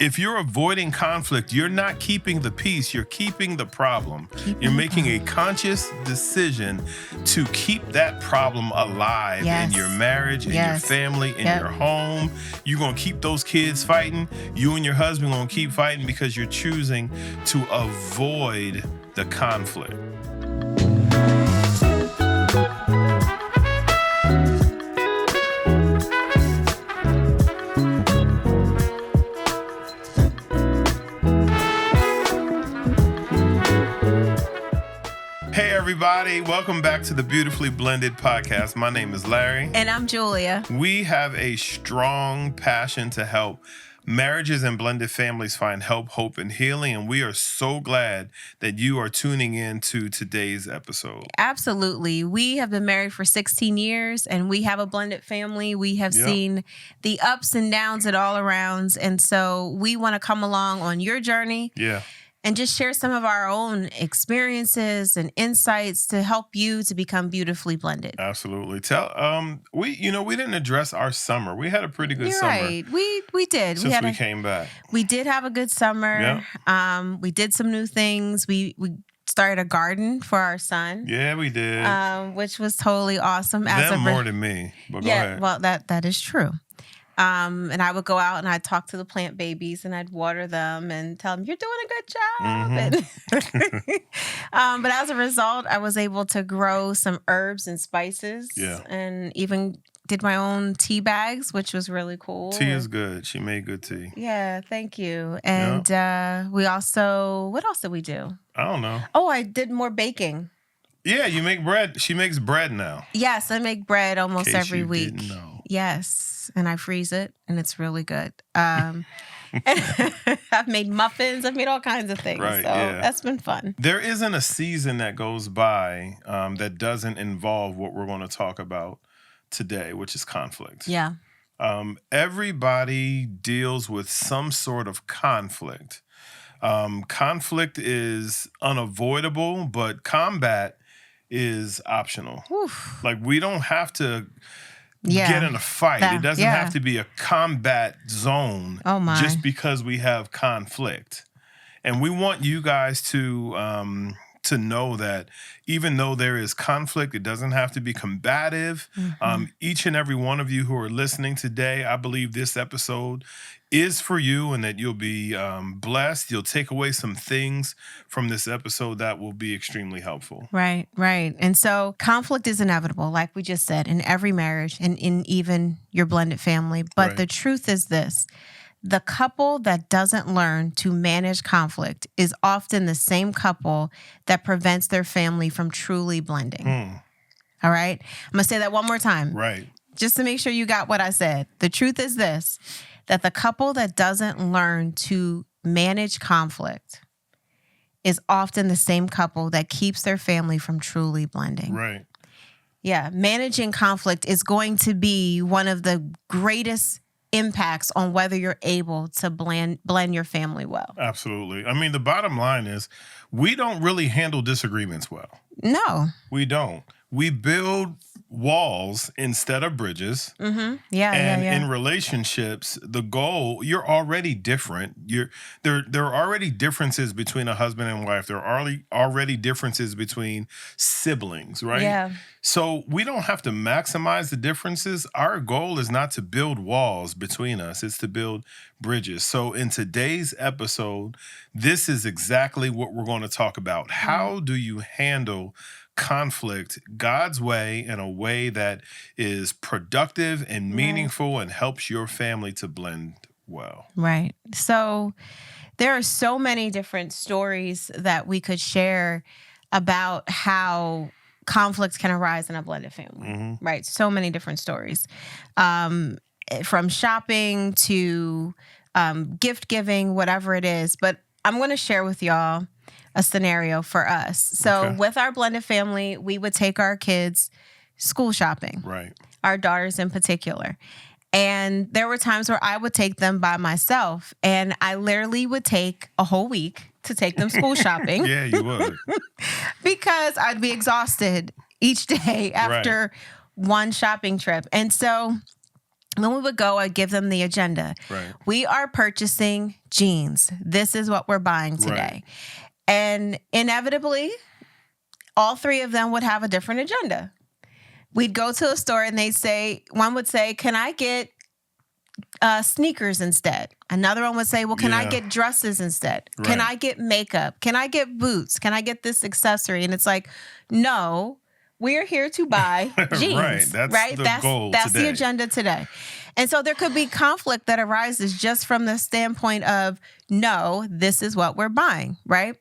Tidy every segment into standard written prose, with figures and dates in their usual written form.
If you're avoiding conflict, you're not keeping the peace, you're keeping the problem. You're making a conscious decision to keep that problem alive in your marriage, in your family, in your home. You're going to keep those kids fighting. You and your husband going to keep fighting because you're choosing to avoid the conflict. Hey everybody, welcome back to the Beautifully Blended podcast. My name is Larry. And I'm Julia. We have a strong passion to help marriages and blended families find help, hope, and healing. And we are so glad that you are tuning in to today's episode. Absolutely. We have been married for 16 years and we have a blended family. We have seen the ups and downs at all arounds. And so we want to come along on your journey. And just share some of our own experiences and insights to help you to become beautifully blended. Absolutely. We didn't address our summer. We had a pretty good summer. Right. We did. Since we came back. We did have a good summer. We did some new things. We started a garden for our son. Yeah, we did. Which was totally awesome. More than me. But go ahead. Well, that is true. And I would go out and I'd talk to the plant babies and I'd water them and tell them, you're doing a good job. Mm-hmm. But as a result, I was able to grow some herbs and spices and even did my own tea bags, which was really cool. Tea is good. She made good tea. Yeah, thank you. And we also, what else did we do? I don't know. Oh, I did more baking. Yeah, you make bread. She makes bread now. Yes, I make bread almost every week. Didn't know. Yes, and I freeze it, and it's really good. I've made muffins. I've made all kinds of things. Right, so that's been fun. There isn't a season that goes by that doesn't involve what we're going to talk about today, which is conflict. Yeah. Everybody deals with some sort of conflict. Conflict is unavoidable, but combat is optional. Oof. Like we don't have to get in a fight. It doesn't have to be a combat zone just because we have conflict. And we want you guys to know that even though there is conflict, it doesn't have to be combative. Mm-hmm. Each and every one of you who are listening today, I believe this episode is for you and that you'll be blessed. You'll take away some things from this episode that will be extremely helpful. Right. And so conflict is inevitable, like we just said, in every marriage and in even your blended family. But the truth is this. The couple that doesn't learn to manage conflict is often the same couple that prevents their family from truly blending. All right? I'm going to say that one more time. Right. Just to make sure you got what I said. The truth is this, that the couple that doesn't learn to manage conflict is often the same couple that keeps their family from truly blending. Right. Yeah. Managing conflict is going to be one of the greatest impacts on whether you're able to blend your family well. Absolutely. I mean, the bottom line is we don't really handle disagreements well. No. We don't. We build walls instead of bridges. Mm-hmm. In relationships, the goal, you're already different. There are already differences between a husband and wife. There are already differences between siblings, right? Yeah. So we don't have to maximize the differences. Our goal is not to build walls between us. It's to build bridges. So in today's episode, this is exactly what we're going to talk about. How do you handle conflict God's way, in a way that is productive and meaningful and helps your family to blend well? Right. So there are so many different stories that we could share about how conflicts can arise in a blended family, right? So many different stories, from shopping to gift giving, whatever it is. But I'm going to share with y'all a scenario for us. So with our blended family, we would take our kids school shopping, right? Our daughters in particular. And there were times where I would take them by myself, and I literally would take a whole week to take them school shopping. Yeah, you would. Because I'd be exhausted each day after one shopping trip. And so Then we would go and give them the agenda. Right. We are purchasing jeans. This is what we're buying today. Right. And inevitably, all three of them would have a different agenda. We'd go to a store and one would say, can I get sneakers instead? Another one would say, well, can I get dresses instead? Right. Can I get makeup? Can I get boots? Can I get this accessory? And it's like, no, we're here to buy jeans. Right. That's the goal That's today. the agenda today. And so there could be conflict that arises just from the standpoint of, no, this is what we're buying, right?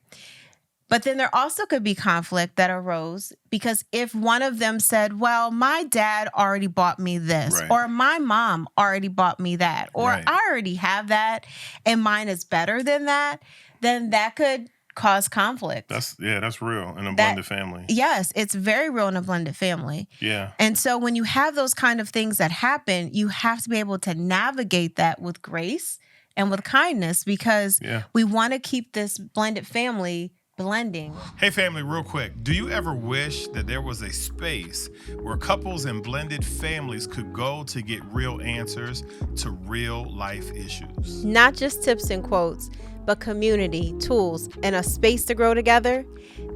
But then there also could be conflict that arose because if one of them said, well, my dad already bought me this, or my mom already bought me that, or I already have that and mine is better than that, then that could cause conflict. That's real in a blended family. Yes, it's very real in a blended family. Yeah. And so when you have those kind of things that happen, you have to be able to navigate that with grace and with kindness because we want to keep this blended family blending. Hey family, real quick. Do you ever wish that there was a space where couples and blended families could go to get real answers to real life issues? Not just tips and quotes, but community, tools, and a space to grow together?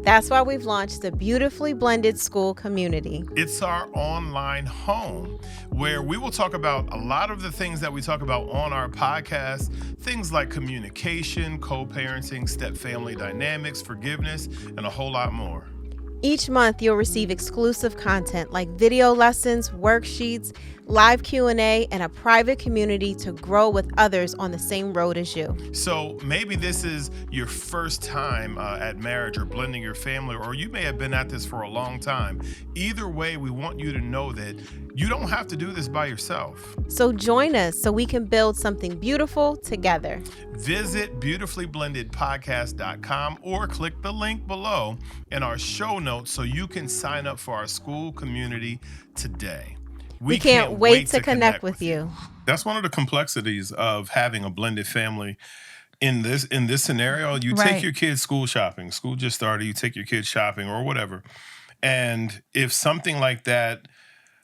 That's why we've launched the Beautifully Blended School Community. It's our online home where we will talk about a lot of the things that we talk about on our podcast, things like communication, co-parenting, step-family dynamics, forgiveness, and a whole lot more. Each month, you'll receive exclusive content like video lessons, worksheets, live Q&A, and a private community to grow with others on the same road as you. So maybe this is your first time at marriage or blending your family, or you may have been at this for a long time. Either way, we want you to know that you don't have to do this by yourself. So join us so we can build something beautiful together. Visit beautifullyblendedpodcast.com or click the link below in our show notes so you can sign up for our school community today. We can't wait to connect with you. That's one of the complexities of having a blended family. In this scenario, you take your kids school shopping. School just started. You take your kids shopping or whatever. And if something like that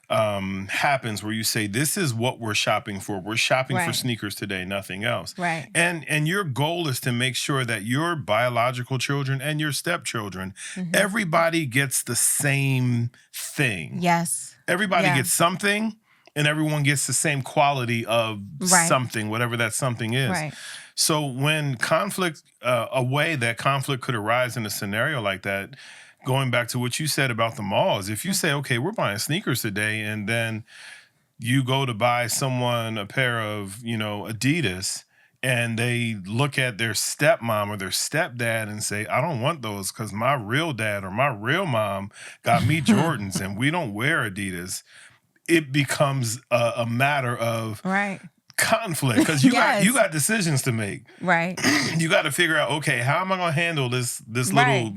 happens where you say, this is what we're shopping for. We're shopping for sneakers today, nothing else. Right. And your goal is to make sure that your biological children and your stepchildren, everybody gets the same thing. Yes. Everybody gets something, and everyone gets the same quality of something, whatever that something is. Right. So when conflict, a way that conflict could arise in a scenario like that, going back to what you said about the malls, if you say, okay, we're buying sneakers today, and then you go to buy someone a pair of, Adidas, and they look at their stepmom or their stepdad and say, I don't want those because my real dad or my real mom got me Jordans and we don't wear Adidas. It becomes a matter of conflict because you got decisions to make. Right. You got to figure out, okay, how am I going to handle this little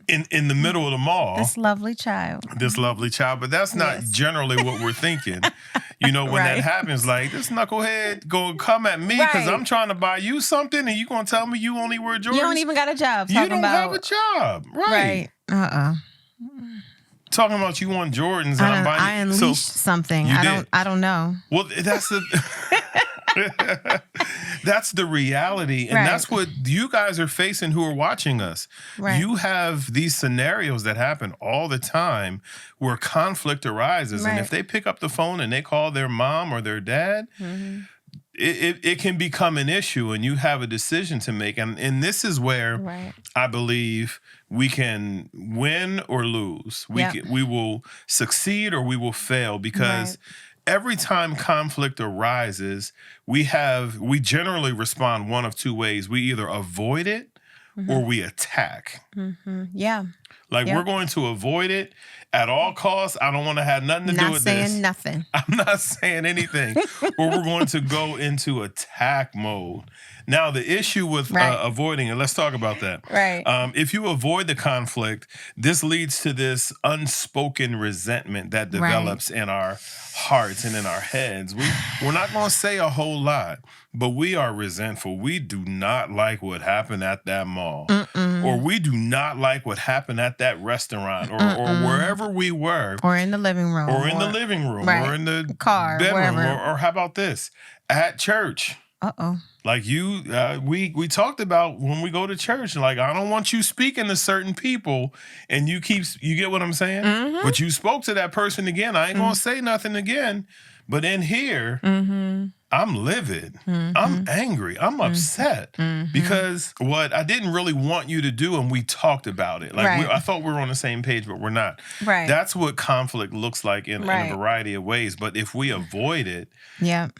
in the middle of the mall? This lovely child. But that's not generally what we're thinking. When that happens, like, this knucklehead go come at me because I'm trying to buy you something and you going to tell me you only wear Jordans? You don't even got a job. You don't have a job. Right. Talking about you want Jordans. I unleashed something. I don't know. Well, that's that's the reality. And that's what you guys are facing who are watching us. Right. You have these scenarios that happen all the time where conflict arises. And if they pick up the phone and they call their mom or their dad, it can become an issue and you have a decision to make. And this is where I believe we can win or lose. We will succeed or we will fail because every time conflict arises, we generally respond one of two ways. We either avoid it or we attack. Yeah. Like we're going to avoid it at all costs. I don't want to have nothing to do with this. Not saying nothing. I'm not saying anything. Or we're going to go into attack mode. Now, the issue with avoiding it, let's talk about that. Right. If you avoid the conflict, this leads to this unspoken resentment that develops in our hearts and in our heads. We're not going to say a whole lot, but we are resentful. We do not like what happened at that mall. Or we do not like what happened at that restaurant or wherever we were. Or in the living room. Or in the living room. Right. Or in the car, bedroom. Or how about this? At church. Like we talked about when we go to church, like, I don't want you speaking to certain people and you get what I'm saying? But you spoke to that person again. I ain't going to say nothing again. But in here, I'm livid. I'm angry. I'm upset because what I didn't really want you to do, and we talked about it. Like I thought we were on the same page, but we're not. Right. That's what conflict looks like in a variety of ways. But if we avoid it,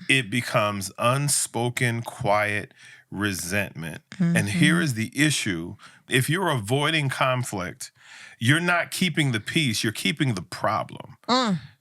it becomes unspoken, quiet resentment. And here is the issue. If you're avoiding conflict, you're not keeping the peace, you're keeping the problem.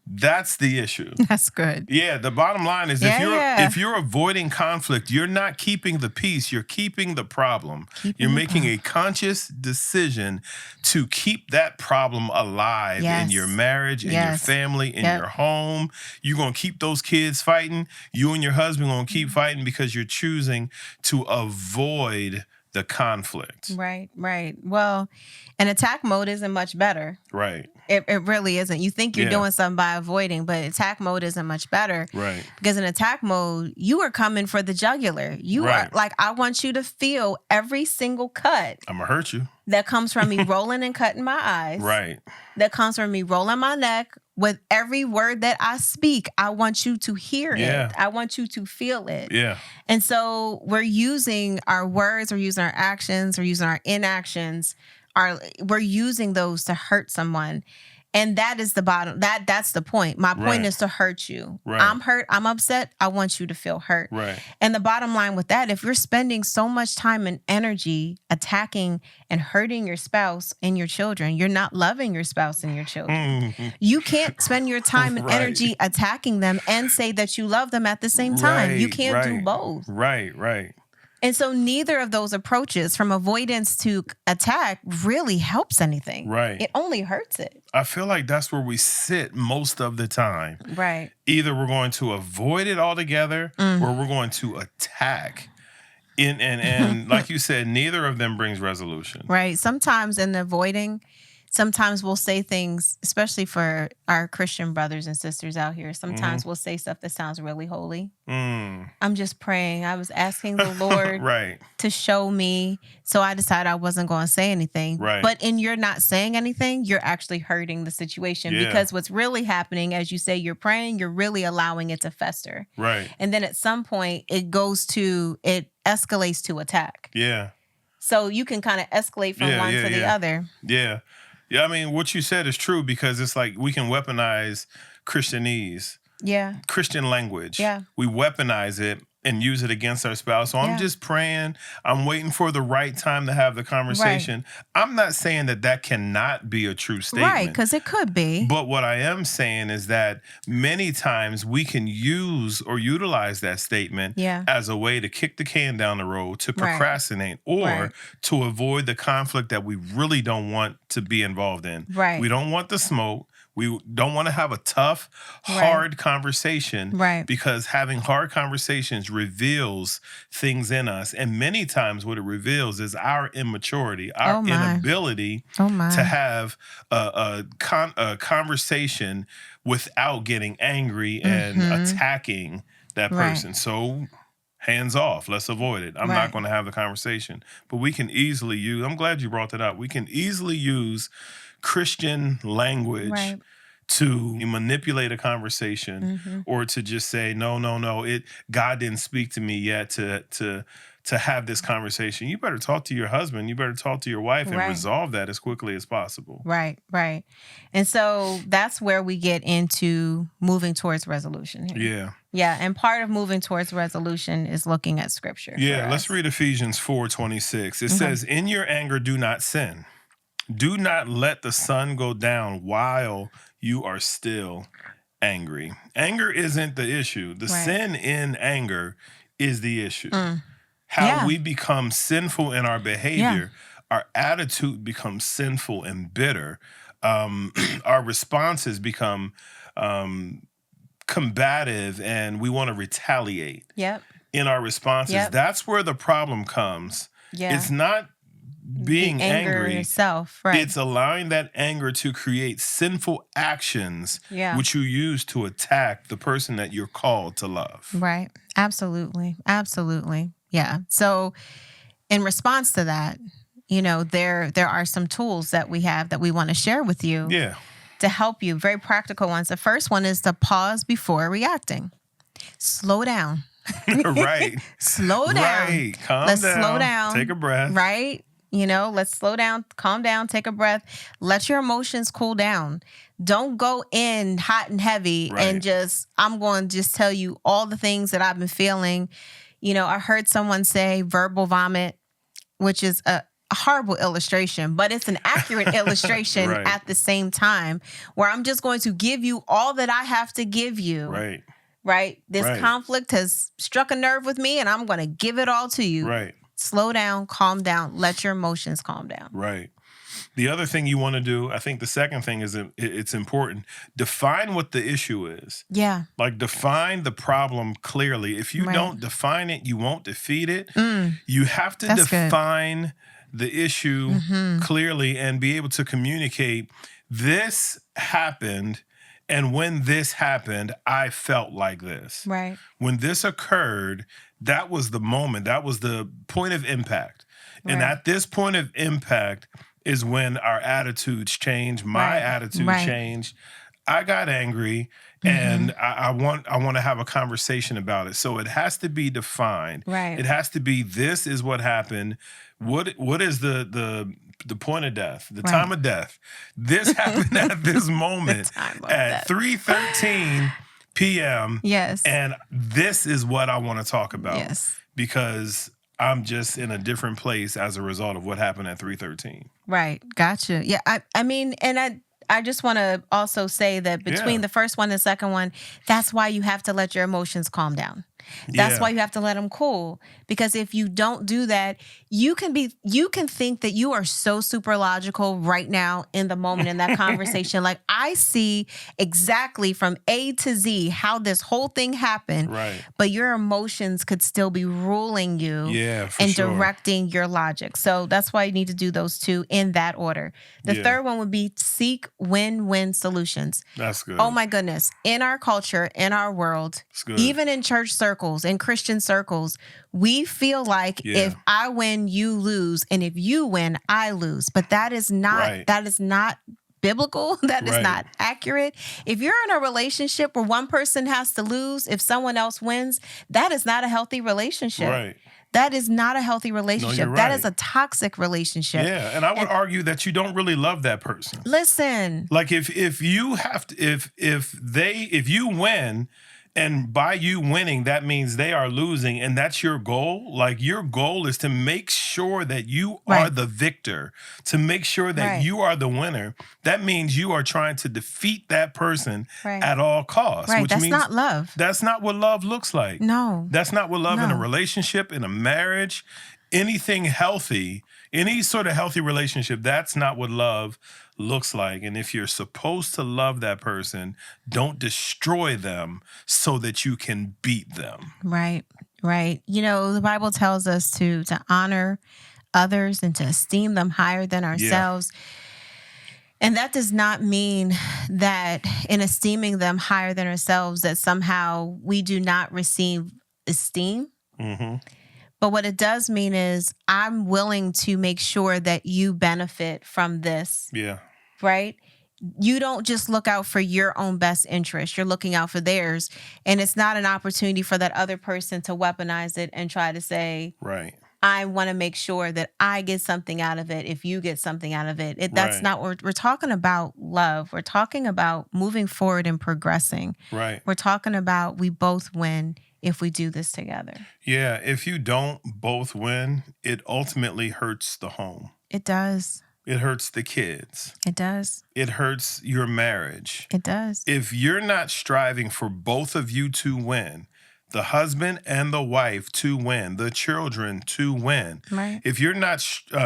That's the issue. That's good. Yeah, the bottom line is if you're avoiding conflict, you're not keeping the peace, you're keeping the problem. You're making a conscious decision to keep that problem alive in your marriage, in your family, in your home. You're going to keep those kids fighting. You and your husband are going to keep fighting because you're choosing to avoid the conflict. Right. Well, an attack mode isn't much better. Right. It really isn't. You think you're doing something by avoiding, but attack mode isn't much better. Right. Because in attack mode, you are coming for the jugular. You are like, I want you to feel every single cut. I'm going to hurt you. That comes from me rolling and cutting my eyes. Right. That comes from me rolling my neck. With every word that I speak, I want you to hear it. I want you to feel it. Yeah. And so we're using our words, we're using our actions, we're using our inactions. We're using those to hurt someone. And that is the bottom. That's the point. My point is to hurt you. Right. I'm hurt. I'm upset. I want you to feel hurt. Right. And the bottom line with that, if you're spending so much time and energy attacking and hurting your spouse and your children, you're not loving your spouse and your children. You can't spend your time and energy attacking them and say that you love them at the same time. You can't do both. Right. And so neither of those approaches, from avoidance to attack, really helps anything. Right. It only hurts it. I feel like that's where we sit most of the time. Right. Either we're going to avoid it altogether or we're going to attack. And like you said, neither of them brings resolution. Right. Sometimes in the avoiding, sometimes we'll say things, especially for our Christian brothers and sisters out here. Sometimes we'll say stuff that sounds really holy. I'm just praying. I was asking the Lord to show me. So I decided I wasn't going to say anything. Right. But in you're not saying anything, you're actually hurting the situation. Because what's really happening, as you say, you're praying, you're really allowing it to fester. Right. And then at some point, it escalates to attack. Yeah. So you can kind of escalate from one to the other. Yeah. Yeah, I mean, what you said is true because it's like we can weaponize Christianese. Yeah. Christian language. Yeah. We weaponize it and use it against our spouse. So I'm just praying. I'm waiting for the right time to have the conversation. Right. I'm not saying that cannot be a true statement. Right, because it could be. But what I am saying is that many times we can use or utilize that statement as a way to kick the can down the road, to procrastinate, or to avoid the conflict that we really don't want to be involved in. Right. We don't want the smoke. We don't want to have a tough, hard conversation because having hard conversations reveals things in us. And many times what it reveals is our immaturity, our inability to have a conversation without getting angry and attacking that person. So hands off. Let's avoid it. I'm not going to have the conversation. But we can easily use, I'm glad you brought that up. We can easily use Christian language to manipulate a conversation or to just say, no, God didn't speak to me yet to have this conversation. You better talk to your husband. You better talk to your wife and resolve that as quickly as possible. Right. And so that's where we get into moving towards resolution here. Yeah, and part of moving towards resolution is looking at scripture. Yeah, let's read Ephesians 4:26. It says, in your anger, do not sin. Do not let the sun go down while you are still angry. Anger isn't the issue. The sin in anger is the issue. How we become sinful in our behavior, our attitude becomes sinful and bitter. Our responses become combative and we want to retaliate. Yep. in our responses. That's where the problem comes. Yeah. It's not being the anger angry itself, right? It's allowing that anger to create sinful actions, which you use to attack the person that you're called to love. Right. Absolutely. Absolutely. Yeah. So in response to that, there are some tools that we have that we want to share with you. Yeah. To help you. Very practical ones. The first one is to pause before reacting. Slow down. Right. Slow down. Right. Let's slow down. Take a breath. Right. Let's slow down, calm down, take a breath. Let your emotions cool down. Don't go in hot and heavy and I'm going to just tell you all the things that I've been feeling. I heard someone say verbal vomit, which is a horrible illustration, but it's an accurate illustration at the same time, where I'm just going to give you all that I have to give you. Right. This conflict has struck a nerve with me and I'm going to give it all to you. Right. Slow down, calm down, let your emotions calm down. Right. The other thing you want to do, I think the second thing is it's important. Define what the issue is. Yeah. Like define the problem clearly. If you don't define it, you won't defeat it. You have to define the issue clearly and be able to communicate, this happened, and when this happened, I felt like this. Right. When this occurred, that was the moment. That was the point of impact. And at this point of impact is when our attitudes change. My attitude changed. I got angry, and I want to have a conversation about it. So it has to be defined. Right. It has to be, this is what happened. What is the point of death, the time of death? This happened at this moment at 3:13 p.m. Yes. And this is what I want to talk about. Yes. Because I'm just in a different place as a result of what happened at 3:13. Right. Gotcha. Yeah. I mean, and I just want to also say that between the first one and the second one, that's why you have to let your emotions calm down. That's why you have to let them cool. Because if you don't do that, you can think that you are so super logical right now in the moment in that conversation. Like, I see exactly from A to Z how this whole thing happened. Right. But your emotions could still be ruling you and directing your logic. So that's why you need to do those two in that order. The third one would be seek win-win solutions. That's good. Oh my goodness. In our culture, in our world, even in church circles, in Christian circles, we feel like if I win, you lose, and if you win, I lose. But that is not biblical. That is not accurate. If you're in a relationship where one person has to lose if someone else wins, that is not a healthy relationship. Right. That is not a healthy relationship. No, That is a toxic relationship. Yeah, and I would argue that you don't really love that person. Listen. Like if you have to, if you win, and by you winning, that means they are losing, and that's your goal. Like, your goal is to make sure that you are the victor, to make sure that you are the winner. That means you are trying to defeat that person at all costs. Right, which that's means not love. That's not what love looks like. No. That's not what love in a relationship, in a marriage, anything healthy, any sort of healthy relationship, that's not what love looks like. And if you're supposed to love that person, don't destroy them so that you can beat them. Right. The Bible tells us to honor others and to esteem them higher than ourselves. And that does not mean that in esteeming them higher than ourselves that somehow we do not receive esteem. Mm-hmm. But what it does mean is I'm willing to make sure that you benefit from this. Yeah. Right? You don't just look out for your own best interest. You're looking out for theirs. And it's not an opportunity for that other person to weaponize it and try to say, I want to make sure that I get something out of it if you get something out of it. That's not what we're talking about. Love. We're talking about moving forward and progressing. Right. We're talking about we both win if we do this together. Yeah, if you don't both win, it ultimately hurts the home. It does. It hurts the kids. It does. It hurts your marriage. It does. If you're not striving for both of you to win, the husband and the wife to win, the children to win. Right. If you're not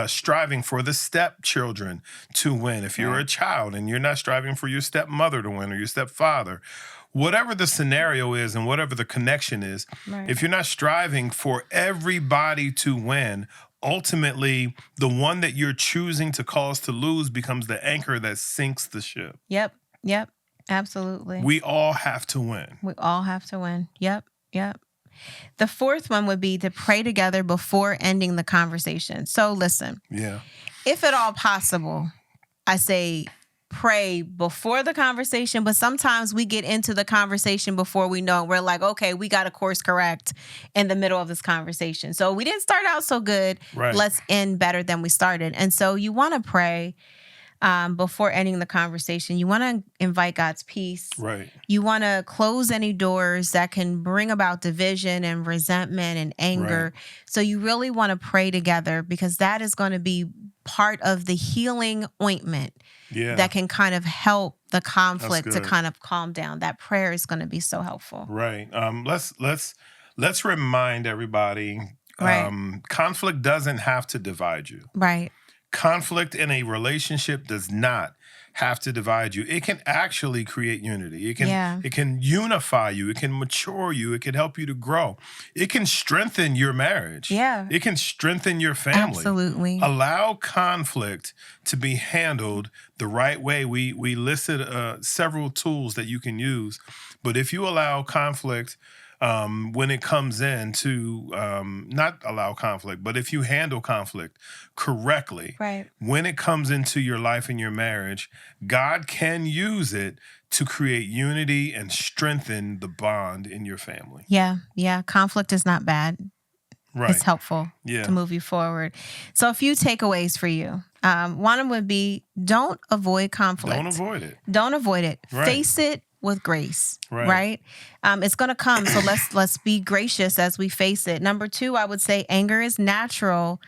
striving for the stepchildren to win, if you're a child and you're not striving for your stepmother to win or your stepfather, whatever the scenario is and whatever the connection is, if you're not striving for everybody to win, ultimately the one that you're choosing to cause to lose becomes the anchor that sinks the ship. Yep. Absolutely. We all have to win. We all have to win. Yep. The fourth one would be to pray together before ending the conversation. So listen. Yeah. If at all possible, I say pray before the conversation, but sometimes we get into the conversation before we know. We're like, okay, we got to course correct in the middle of this conversation. So we didn't start out so good. Right. Let's end better than we started. And so you want to pray before ending the conversation. You want to invite God's peace. Right. You want to close any doors that can bring about division and resentment and anger. Right. So you really want to pray together, because that is going to be part of the healing ointment that can kind of help the conflict to kind of calm down. That prayer is going to be so helpful. Right. Let's remind everybody, conflict doesn't have to divide you. Right. Conflict in a relationship does not have to divide you. It can actually create unity. It can unify you. It can mature you. It can help you to grow. It can strengthen your marriage. Yeah. It can strengthen your family. Absolutely. Allow conflict to be handled the right way. We listed several tools that you can use, but if you allow conflict when it comes in to not allow conflict, but if you handle conflict correctly, when it comes into your life and your marriage, God can use it to create unity and strengthen the bond in your family. Yeah. Conflict is not bad. Right. It's helpful to move you forward. So a few takeaways for you. One would be, don't avoid conflict. Don't avoid it. Right. Face it with grace, right? It's going to come. So let's be gracious as we face it. Number 2, I would say anger is natural,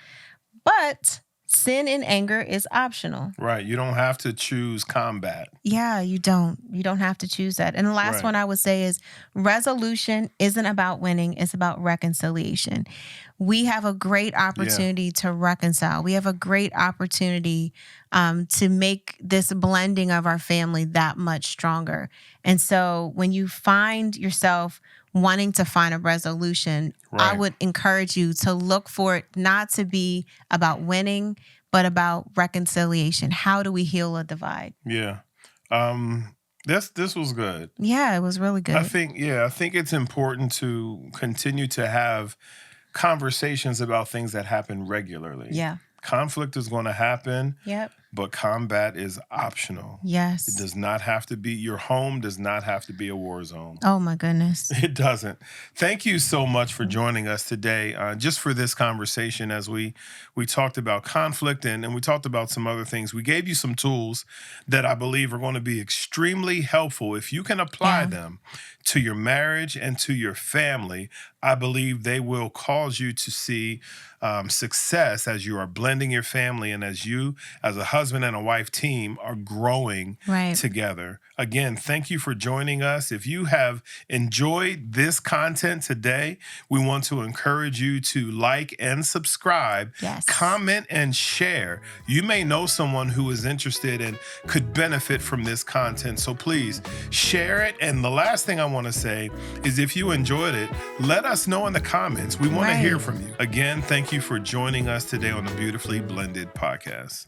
but sin in anger is optional. Right. You don't have to choose combat. Yeah, you don't. You don't have to choose that. And the last one I would say is resolution isn't about winning. It's about reconciliation. We have a great opportunity to reconcile. We have a great opportunity to make this blending of our family that much stronger. And so when you find yourself wanting to find a resolution, I would encourage you to look for it not to be about winning, but about reconciliation. How do we heal a divide? Yeah. This was good. Yeah, it was really good. I think it's important to continue to have conversations about things that happen regularly. Yeah. Conflict is going to happen. Yep. But combat is optional. Yes. It does not have to be, your home does not have to be a war zone. Oh my goodness. It doesn't. Thank you so much for joining us today, just for this conversation as we talked about conflict and we talked about some other things. We gave you some tools that I believe are going to be extremely helpful. If you can apply them to your marriage and to your family, I believe they will cause you to see success as you are blending your family and as you, as a husband and a wife team, are growing together. Again, thank you for joining us. If you have enjoyed this content today, we want to encourage you to like and subscribe, comment and share. You may know someone who is interested and could benefit from this content, so please share it. And the last thing I want to say is, if you enjoyed it, let us know in the comments. We want to hear from you. Again, thank you for joining us today on the Beautifully Blended podcast.